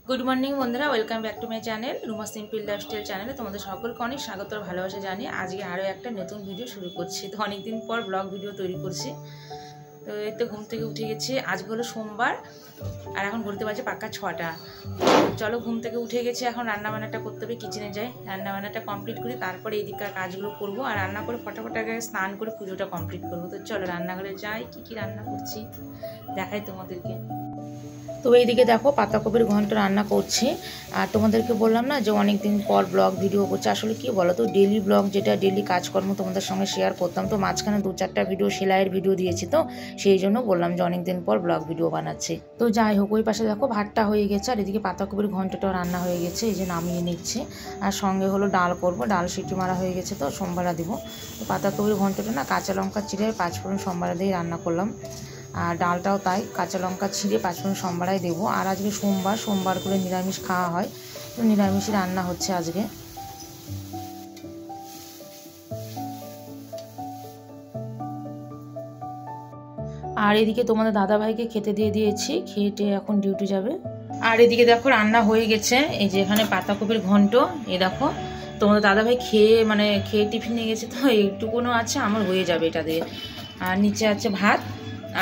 Good morning বন্ধুরা, welcome back to my channel Ruma simple lifestyle চ্যানেলে তোমাদের সকলকে অনেক স্বাগত আর ভালোবাসা জানিয়ে আজকে আরও একটা নতুন ভিডিও শুরু করছি। তো অনেকদিন পর ব্লগ ভিডিও তৈরি করছি। তো এই তো ঘুম থেকে উঠে গেছি, আজকে হলো সোমবার আর এখন ঘুরতে পারছে পাক্কা 6টা। চলো ঘুম থেকে উঠে গেছি, এখন রান্নাবান্নাটা করতে হবে, কিচেনে যাই, রান্নাবান্নাটা কমপ্লিট করি, তারপরে এদিককার কাজগুলো করবো আর রান্না করে ফটাফট আগে স্নান করে পুজোটা কমপ্লিট করবো। তো চলো রান্নাঘরে যাই, কী রান্না করছি দেখাই তোমাদেরকে। তো এইদিকে দেখো পাতাকপির ঘন্ট রান্না করছি। আর তোমাদেরকে বললাম না যে অনেক দিন পর ব্লগ ভিডিও করছে, আসলে কি বলো তো, ডেলি ব্লগ যেটা ডেলি কাজকর্ম তোমাদের সঙ্গে শেয়ার করতাম, তো মাঝখানে 2-4টা ভিডিও সেলাইয়ের ভিডিও দিয়েছি, তো সেই জন্য বললাম যে অনেক দিন পর ব্লগ ভিডিও বানাচ্ছি। তো যাই হোক, ওই পাশে দেখো ভাতটা হয়ে গেছে আর এদিকে পাতাকপির ঘন্টটাও রান্না হয়ে গেছে, এই যে নামিয়ে নিচ্ছি। আর সঙ্গে হলো ডাল করব, ডাল সিটি মারা হয়ে গেছে, তো সোমবারা দিব। তো পাতাকপির ঘন্টটা না কাঁচা লঙ্কা চিড়ে 5 ফোড়ন সোমবারা দিয়ে রান্না করলাম, আর ডালটাও তাই কাঁচা লঙ্কা ছিঁড়ে 5 ফোড়ন সোমবারাই দেবো। আর আজকে সোমবার করে নিরামিষ খাওয়া হয়, তো নিরামিষই রান্না হচ্ছে আজকে। আর এদিকে তোমাদের দাদাভাইকে খেতে দিয়ে দিয়েছি, খেয়ে এখন ডিউটি যাবে। আর এদিকে দেখো রান্না হয়ে গেছে, এই যে এখানে পাতাকপির ঘন্ট, এই দেখো তোমাদের দাদাভাই খেয়ে টিফিন নিয়ে গেছে, তো এইটুকুনও আছে, আমার হয়ে যাবে এটা দিয়ে। আর নিচে আছে ভাত,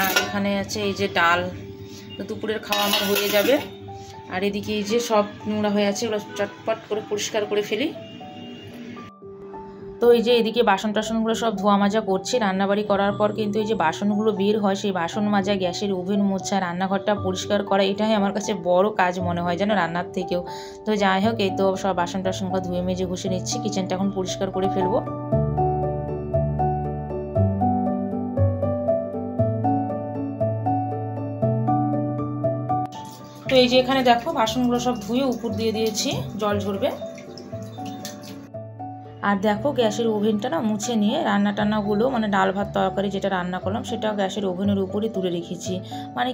আর এখানে আছে এই যে ডাল, তো দুপুরের খাওয়া আমার হয়ে যাবে। আর এদিকে এই যে সব নোংরা হয়ে আছে, ওগুলো চটপট করে পরিষ্কার করে ফেলি। তো এই যে এদিকে বাসন টাসনগুলো সব ধোয়া মাজা করছি, রান্নাবাড়ি করার পর কিন্তু এই যে বাসনগুলো বের হয়, সেই বাসন মাজা, গ্যাসের ওভেন মোছা, রান্নাঘরটা পরিষ্কার করা, এটাই আমার কাছে বড় কাজ মনে হয় যেন রান্নার থেকেও। তো যাই হোক, এই তো সব বাসন টাসনগুলো ধুয়ে মেজে ঘষে নিচ্ছি, কিচেনটা এখন পরিষ্কার করে ফেলবো। তো এই যে এখানে দেখো বাসনগুলো সব ধুয়ে উপর দিয়ে দিয়েছি, জল ঝরবে। আর দেখো গ্যাসের ওভেনটা না মুছে নিয়ে রান্নাগুলো ডাল ভাত তরকারি যেটা রান্না করলাম সেটাও গ্যাসের ওভেনের উপরে তুলে রেখেছি।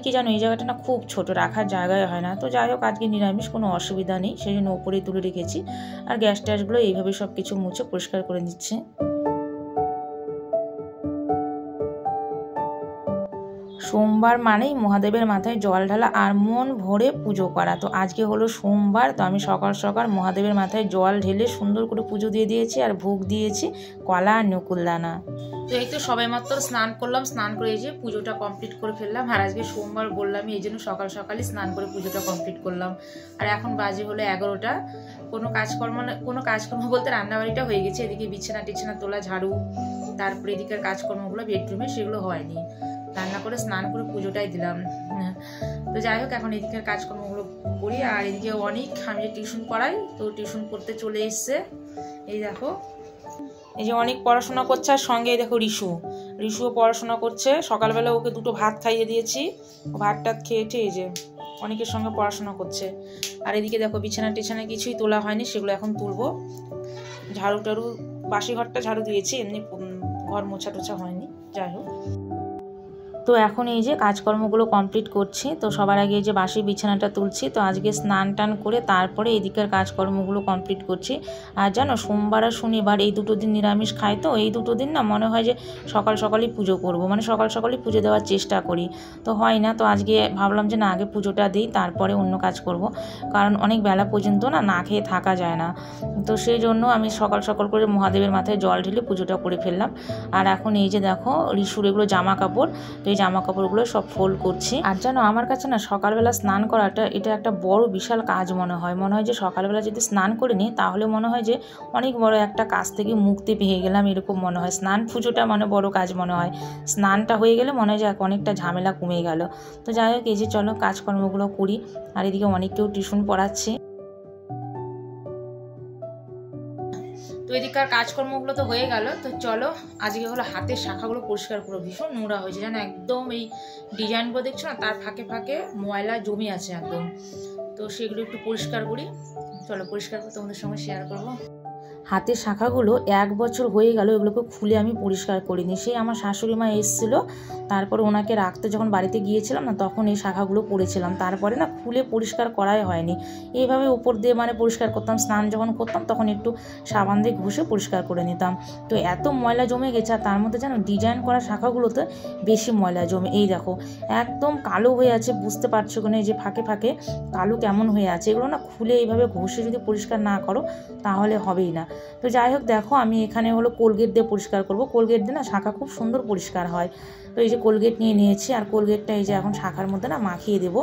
কি জানো, এই জায়গাটা না খুব ছোট, রাখার জায়গায় হয় না। তো যাই হোক, আজকে নিরামিষ, কোনো অসুবিধা নেই, সেই জন্য উপরেই তুলে রেখেছি। আর গ্যাস ট্যাসগুলো এইভাবে সব কিছু মুছে পরিষ্কার করে দিচ্ছি। সোমবার মানেই মহাদেবের মাথায় জল ঢালা আর মন ভরে পুজো করা। তো আজকে হলো সোমবার, তো আমি সকাল সকাল মহাদেবের মাথায় জল ঢেলে সুন্দর করে পুজো দিয়ে দিয়েছি আর ভোগ দিয়েছি কলা আর নকুলদানা। তো এই তো সবাই মাত্র স্নান করলাম, স্নান করে এই যে পুজোটা কমপ্লিট করে ফেললাম। আর আজকে সোমবার বললামই, এই জন্য সকাল সকালই স্নান করে পুজোটা কমপ্লিট করলাম। আর এখন বাজে হলো 11টা। কোনো কাজকর্ম বলতে রান্নাবাড়িটা হয়ে গেছে, এদিকে বিছানা টিছানা তোলা, ঝাড়ু, তারপরে এদিকের কাজকর্মগুলো বেডরুমে, সেগুলো হয়নি। রান্না করে স্নান করে পুজোটাই দিলাম। তো যাই হোক, এখন এদিকের কাজকর্মগুলো করি। আর এদিকে আমি যে টিউশন পড়াই, তো টিউশন পড়তে চলে এসছে। এই দেখো, এই যে অনেক পড়াশোনা করছে, আর সঙ্গে দেখো রিশুও পড়াশোনা করছে। সকালবেলা ওকে 2টো ভাত খাইয়ে দিয়েছি, ভাত টাত খেয়ে এই যে অনেকের সঙ্গে পড়াশোনা করছে। আর এদিকে দেখো বিছানা টিছানা কিছুই তোলা হয়নি, সেগুলো এখন তুলবো। ঝাড়ু টাড়ু, বাসি ঘরটা ঝাড়ু দিয়েছি, এমনি ঘর মোছা টোছা হয়নি। যাই হোক, তো এখন এই যে কাজকর্মগুলো কমপ্লিট করছি। তো সবার আগে এই যে বাসি বিছানাটা তুলছি। তো আজকে স্নান টান করে তারপরে এদিকের কাজকর্মগুলো কমপ্লিট করছি। আর জানো, সোমবার আর শনিবার এই 2টো দিন নিরামিষ খাই, তো এই 2টো দিন না মনে হয় যে সকাল সকালই পুজো করবো, সকাল সকালই পুজো দেওয়ার চেষ্টা করি, তো হয় না। তো আজকে ভাবলাম যে না, আগে পুজোটা দিই, তারপরে অন্য কাজ করব, কারণ অনেক বেলা পর্যন্ত না খেয়ে থাকা যায় না। তো সেই জন্য আমি সকাল সকাল করে মহাদেবের মাথায় জল ঢেলে পুজোটা করে ফেললাম। আর এখন এই যে দেখো রিশুর এগুলো জামা কাপড়, তো এই জামা কাপড়গুলো সব ফোল্ড করছি। আর জানো, আমার কাছে না সকালবেলা স্নান করাটা এটা একটা বড় বিশাল কাজ মনে হয় যে সকালবেলা যদি স্নান করে নিই, তাহলে মনে হয় যে অনেক বড় একটা কাজ থেকে মুক্তি পেয়ে গেলাম, এরকম মনে হয়। স্নান পুজোটা বড় কাজ মনে হয়, স্নানটা হয়ে গেলে মনে হয় যে অনেকটা ঝামেলা কমে গেল। তো যাই হোক, এই যে চলো কাজকর্মগুলো করি। আর এদিকে অনেককেও টিউশন পড়াচ্ছি। তো এদিককার কাজকর্মগুলো তো হয়ে গেল। তো চলো আজকে হলো হাতের শাখাগুলো পরিষ্কার করবো, ভীষণ নোংরা হয়েছে যেন, একদম এই ডিজাইনগুলো দেখছো না, তার ফাঁকে ফাঁকে ময়লা জমে আছে একদম। তো সেগুলো একটু পরিষ্কার করি, চলো পরিষ্কার করে তোমাদের সঙ্গে শেয়ার করবো। হাতের শাখাগুলো 1 বছর হয়ে গেল, এগুলোকে খুলে আমি পরিষ্কার করিনি। সেই আমার শাশুড়ি মা এসেছিলো, তারপর ওনাকে রাখতে যখন বাড়িতে গিয়েছিলাম না, তখন এই শাখাগুলো পড়েছিলাম, তারপরে না খুলে পরিষ্কার করাই হয়নি। এইভাবে উপর দিয়ে মানে পরিষ্কার করতাম, স্নান যখন করতাম তখন একটু সাবান দিয়ে ঘষে পরিষ্কার করে নিতাম। তো এত ময়লা জমে গেছে, আর তার মধ্যে যেন ডিজাইন করা শাখাগুলোতে বেশি ময়লা জমে। এই দেখো একদম কালো হয়ে আছে, বুঝতে পারছো কিনা, এই যে ফাঁকে ফাঁকে কালো কেমন হয়ে আছে। এগুলো না খুলে এইভাবে ঘষে যদি পরিষ্কার না করো তাহলে হবেই না। তো যাই হোক, দেখো আমি এখানে হলো কোলগেট দিয়ে পরিষ্কার করব। কোলগেট দিয়ে না শাখা খুব সুন্দর পরিষ্কার হয়। তো এই যে কোলগেট নিয়ে নিয়েছি, আর কোলগেটটা এই যে এখন শাখার মধ্যে না মাখিয়ে দেবো,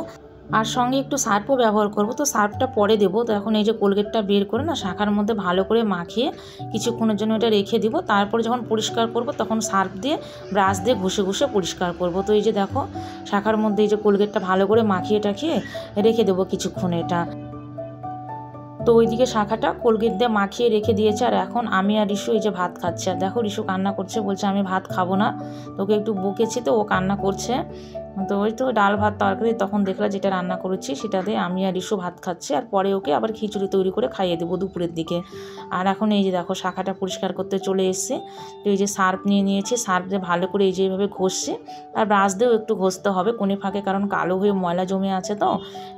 আর সঙ্গে একটু সার্ফও ব্যবহার করব। তো সার্ফটা পরে দেবো। তো এখন এই যে কোলগেটটা বের করে না শাখার মধ্যে ভালো করে মাখিয়ে কিছুক্ষণের জন্য এটা রেখে দিব। তারপরে যখন পরিষ্কার করব তখন সার্ফ দিয়ে ব্রাশ দিয়ে ঘষে ঘষে পরিষ্কার করব। তো এই যে দেখো শাখার মধ্যে এই যে কোলগেটটা ভালো করে মাখিয়ে টাখিয়ে রেখে দেবো কিছুক্ষণ এটা। তো ওইদিকে শাখাটা কোলগেট দিয়ে মাখিয়ে রেখে দিয়েছে, আর এখন আমি আর রিশু এই যে ভাত খাচ্ছে। আর দেখো রিশু কান্না করছে, বলছে আমি ভাত খাবো না। তোকে একটু বকেছি তো ও কান্না করছে। তো ওই তো ডাল ভাত তরকারি তখন দেখলাম যেটা রান্না করেছি সেটা দিয়ে আমি আর রিশু ভাত খাচ্ছি, আর পরে ওকে আবার খিচুড়ি তৈরি করে খাইয়ে দেবো দুপুরের দিকে। আর এখন এই যে দেখো শাখাটা পরিষ্কার করতে চলে এসেছি। তো এই যে সার্ফ নিয়ে নিয়েছি, সার্ফ দিয়ে ভালো করে এই যে এইভাবে ঘষছি, আর ব্রাশ দিয়েও একটু ঘষতে হবে কোণে ফাঁকে, কারণ কালো হয়ে ময়লা জমে আছে তো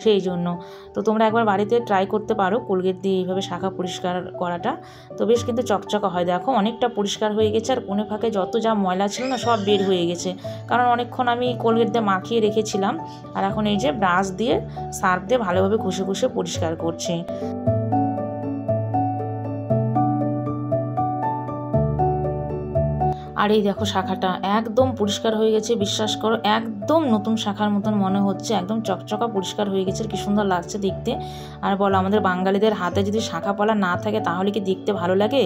সেই জন্য। তো তোমরা একবার বাড়িতে ট্রাই করতে পারো কোলগেট দিয়ে এইভাবে শাখা পরিষ্কার করাটা। তো বেশ কিন্তু চকচকা হয়। দেখো অনেকটা পরিষ্কার হয়ে গেছে, আর কোণে ফাঁকে যত যা ময়লা ছিল না সব বের হয়ে গেছে, কারণ অনেকক্ষণ আমি কোলগেট দিয়ে মাখিয়ে রেখেছিলাম। আর এখন এই যে ব্রাশ দিয়ে সার্ফ দিয়ে ভালোভাবে ঘষে ঘষে পরিষ্কার করছি। আর এই দেখো শাখাটা একদম পরিষ্কার হয়ে গেছে, বিশ্বাস করো একদম নতুন শাখার মতন মনে হচ্ছে, একদম চকচকা পরিষ্কার হয়ে গেছে, কি সুন্দর লাগছে দেখতে। আর বলো আমাদের বাঙালিদের হাতে যদি শাখা পলা না থাকে তাহলে কি দেখতে ভালো লাগে?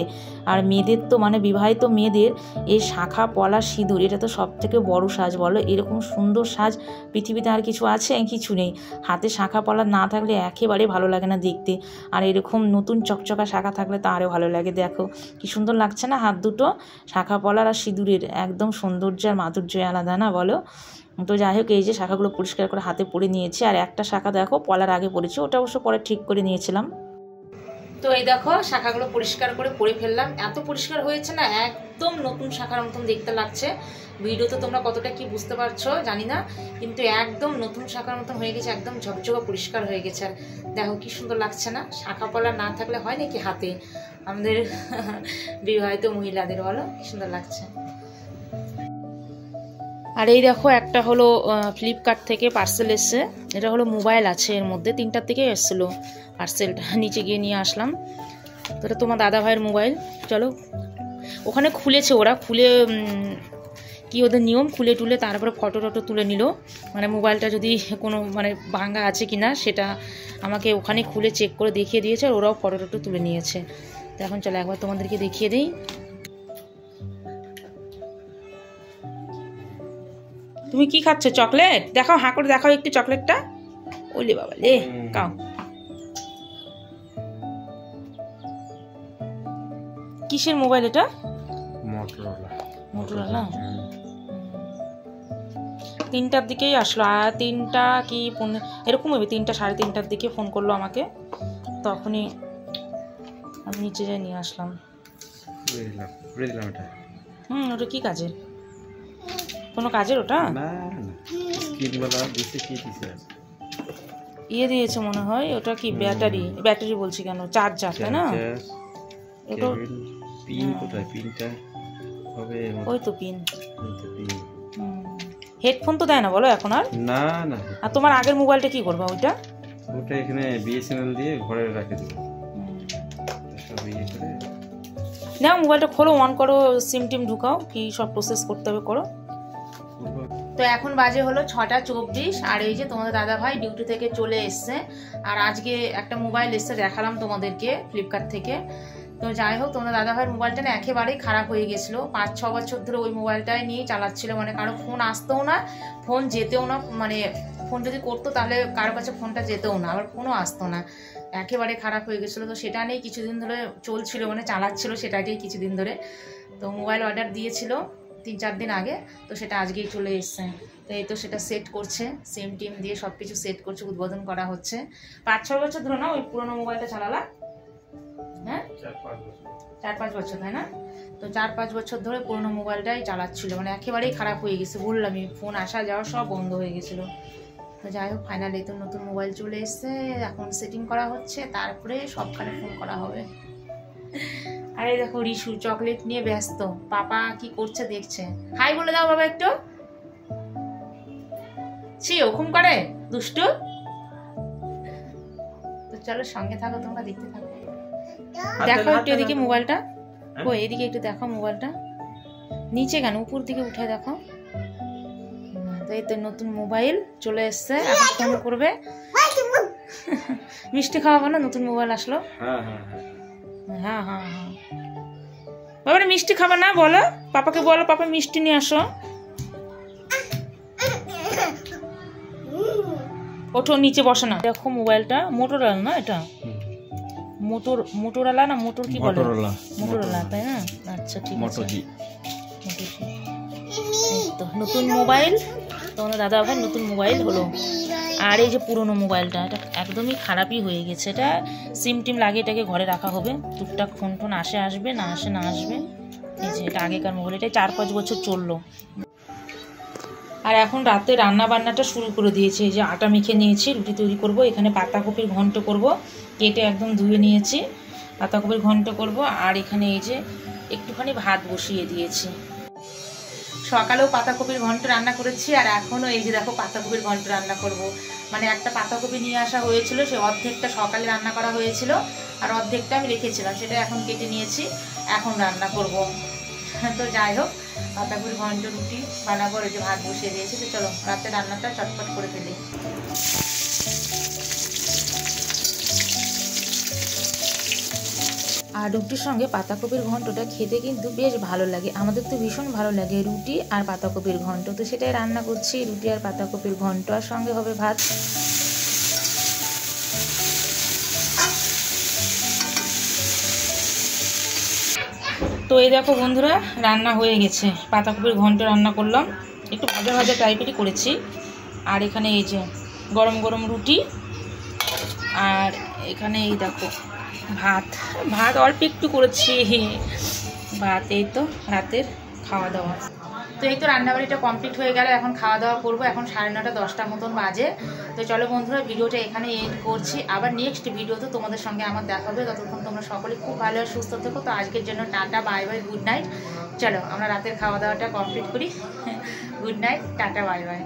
আর মেয়েদের তো মানে বিবাহিত মেয়েদের এই শাখা পলা সিঁদুর এটা তো সব থেকে বড় সাজ। বলো এরকম সুন্দর সাজ পৃথিবীতে আর কিছু আছে? কিছু নেই। হাতে শাখা পলা না থাকলে একেবারে ভালো লাগে না দেখতে, আর এরকম নতুন চকচকা শাখা থাকলে তো আরও ভালো লাগে। দেখো কি সুন্দর লাগছে না হাত দুটো, শাখা পলার আর সিঁদুরের একদম সৌন্দর্য আর মাধুর্য আলাদা না বলো? তো যাই হোক এই যে শাখাগুলো পরিষ্কার করে হাতে পরে নিয়েছি, আর একটা শাখা দেখো পলার আগে পড়েছি, ওটা অবশ্য পরে ঠিক করে নিয়েছিলাম। তো এই দেখো শাখাগুলো পরিষ্কার করে পরে ফেললাম, এত পরিষ্কার হয়েছে না একদম নতুন শাখার মতন দেখতে লাগছে। ভিডিওতে তোমরা কতটা কি বুঝতে পারছো জানি না, কিন্তু একদম নতুন শাখার মতন হয়ে গেছে, একদম ঝকঝকা পরিষ্কার হয়ে গেছে। আর দেখো কি সুন্দর লাগছে না? শাখা পলা না থাকলে হয় নাকি হাতে আমাদের বিবাহিত মহিলাদের, বলো কি সুন্দর লাগছে। আর এই দেখো একটা হলো ফ্লিপকার্ট থেকে পার্সেল এসছে, এটা হলো মোবাইল আছে এর মধ্যে, 3টার থেকে এসেছিলো পার্সেলটা, নিচে গিয়ে নিয়ে আসলাম। তো এটা তোমার দাদা ভাইয়ের মোবাইল। চলো ওখানে খুলেছে, ওরা খুলে কি ওদের নিয়ম, খুলে টুলে তারপরে ফটো টটো তুলে নিল, মানে মোবাইলটা যদি কোনো মানে ভাঙা আছে কিনা সেটা আমাকে ওখানে খুলে চেক করে দেখিয়ে দিয়েছে, আর ওরাও ফটো টটো তুলে নিয়েছে। তো এখন চলো একবার তোমাদেরকে দেখিয়ে দিই। তুমি কি খাচ্ছ? চকলেট? দেখাও, হাঁ করে দেখাও একটু চকলেটটা। ওলে বাবা লে, কাও। কিসের মোবাইল এটা? মোটরোলা। 3টার দিকেই আসলো, আর 3টা কি এরকম হবে, 3টা সাড়ে 3টার দিকে ফোন করলো আমাকে, তখনই আমি নিচে যাই নিয়ে আসলাম। ওটা কি কাজের? কোনো কাজের ওটা? ইয়ে দিয়েছে মনে হয়, ওটা কি ব্যাটারি? ব্যাটারি বলছি কেন, চার্জার, তাই না? এটা ওই তো পিন। হেডফোন তো দেয় না বলো এখন আর? না না। আর তোমার আগের মোবাইলটা কি করবা? ওইটা এখানে বিএসএনএল দিয়ে ঘরে রেখে দেব। না মোবাইলটা খোলো, অন করো, সিম টিম ঢুকাও, কি সব প্রসেস করতে হবে করো। তো এখন বাজে হলো 6:24, আর এই যে তোমাদের দাদা ভাই ডিউটি থেকে চলে এসছে, আর আজকে একটা মোবাইল এসছে দেখালাম তোমাদেরকে ফ্লিপকার্ট থেকে। তো যাই হোক তোমাদের দাদা ভাইয়ের মোবাইলটা না একেবারেই খারাপ হয়ে গেছিলো, 5-6 বছর ধরে ওই মোবাইলটাই নিয়ে চালাচ্ছিল, মানে কারো ফোন আসতেও না, ফোন যেতেও না, মানে ফোন যদি করতো তাহলে কারো কাছে ফোনটা যেতেও না, আবার ফোনও আসতো না, একেবারে খারাপ হয়ে গেছিলো। তো সেটা নিয়েই কিছুদিন ধরে চলছিল, মানে চালাচ্ছিল সেটাকেই কিছুদিন ধরে। তো মোবাইল অর্ডার দিয়েছিল 3-4 দিন আগে, তো সেটা আজকেই চলে এসছে। তো এই তো সেটা সেট করছে, সিম টিম দিয়ে সব কিছু সেট করছে, উদ্বোধন করা হচ্ছে। 5-6 বছর ধরে না ওই পুরোনো মোবাইলটা চালালা? হ্যাঁ 4-5 বছর, তাই না? তো 4-5 বছর ধরে পুরোনো মোবাইলটাই চালাচ্ছিল, মানে একেবারেই খারাপ হয়ে গেছে, বললামই ফোন আসা যাওয়া সব বন্ধ হয়ে গেছিলো। তো যাই হোক, ফাইনালি তো নতুন মোবাইল চলে এসছে, এখন সেটিং করা হচ্ছে, তারপরে সবখানে ফোন করা হবে। আরে দেখো রিশু চকলেট নিয়ে ব্যস্ত, পাপা কি করছে দেখছে। হাই বলে দাও বাবা একটু। ছি ওরকম করে দুষ্টু। তো চলো সঙ্গে থাকো, তোমরা দেখতে থাকো। দেখো একটু এদিকে মোবাইলটা, ও এদিকে একটু দেখো মোবাইলটা, নিচে কেন, উপর দিকে উঠে দেখো। তো এই তো নতুন মোবাইল চলে এসছে, এখন ফোন করবে। মিষ্টি খাওয়াবো না, নতুন মোবাইল আসলো। হ্যাঁ হ্যাঁ হ্যাঁ, বাবা মিষ্টি খাবে না বলো, পাপাকে বলো পাপা মিষ্টি নিয়ে আসো। ওঠো নিচে বসে না। দেখো মোবাইলটা মোটরোলা না, এটা মোটরোলা না, মোটর কি বলে, মোটরোলা তাই না? আচ্ছা ঠিক আছে, তো নতুন মোবাইল তোমার দাদা ভাই নতুন মোবাইল হলো। আর এই যে পুরোনো মোবাইলটা, এটা একদমই খারাপই হয়ে গেছে, এটা সিম টিম লাগিয়ে এটাকে ঘরে রাখা হবে, টুকটাক ফোন টোন আসবে না আসবে। এই যে এটা আগেকার মোবাইল, এটা 4-5 বছর চললো। আর এখন রাতে রান্না বান্নাটা শুরু করে দিয়েছি। এই যে আটা মেখে নিয়েছি, রুটি তৈরি করব। এখানে পাতাকপির ঘন্ট করব, কেটে একদম ধুয়ে নিয়েছি, পাতাকপির ঘন্ট করব। আর এখানে এই যে একটুখানি ভাত বসিয়ে দিয়েছি। সকালেও পাতাকপির ঘন্ট রান্না করেছি, আর এখনও এই যে দেখো পাতাকপির ঘন্ট রান্না করব। মানে একটা পাতাকপি নিয়ে আসা হয়েছিল, সে অর্ধেকটা সকালে রান্না করা হয়েছিল, আর অর্ধেকটা আমি রেখেছিলাম, সেটা এখন কেটে নিয়েছি, এখন রান্না করব। তো যাই হোক, পাতাকপির ঘন্ট রুটি বানাবো, এই যে ভাত বসিয়ে দিয়েছি। তো চলো রাতে রান্নাটা চটপট করে ফেলি। আর রুটির সঙ্গে পাতাকপির ঘন্টটা খেতে কিন্তু বেশ ভালো লাগে, আমাদের তো ভীষণ ভালো লাগে রুটি আর পাতাকপির ঘন্ট। তো সেটাই রান্না করছি, রুটি আর পাতাকপির ঘন্ট, আর সঙ্গে হবে ভাত। তো এই দেখো বন্ধুরা, রান্না হয়ে গেছে, পাতাকপির ঘন্ট রান্না করলাম, একটু ভাজা ভাজা টাইপেরই করেছি। আর এখানে এই যে গরম গরম রুটি, আর এখানে এই দেখো ভাত অল্প একটু করেছি ভাত। এই তো রাতের খাওয়া দাওয়া। তো এই তো রান্নাবাড়িটা কমপ্লিট হয়ে গেল, এখন খাওয়া দাওয়া করবো। এখন 9:30 10টার মতন বাজে। তো চলো বন্ধুরা, ভিডিওটা এখানে এন্ড করছি, আবার নেক্সট ভিডিওতে তোমাদের সঙ্গে আমার দেখা হবে। ততক্ষণ তোমরা সকলে খুব ভালো আর সুস্থ থেকো। তো আজকের জন্য tata, bye bye, good night. চলো আমরা রাতের খাওয়া দাওয়াটা কমপ্লিট করি। Good night, tata, bye bye.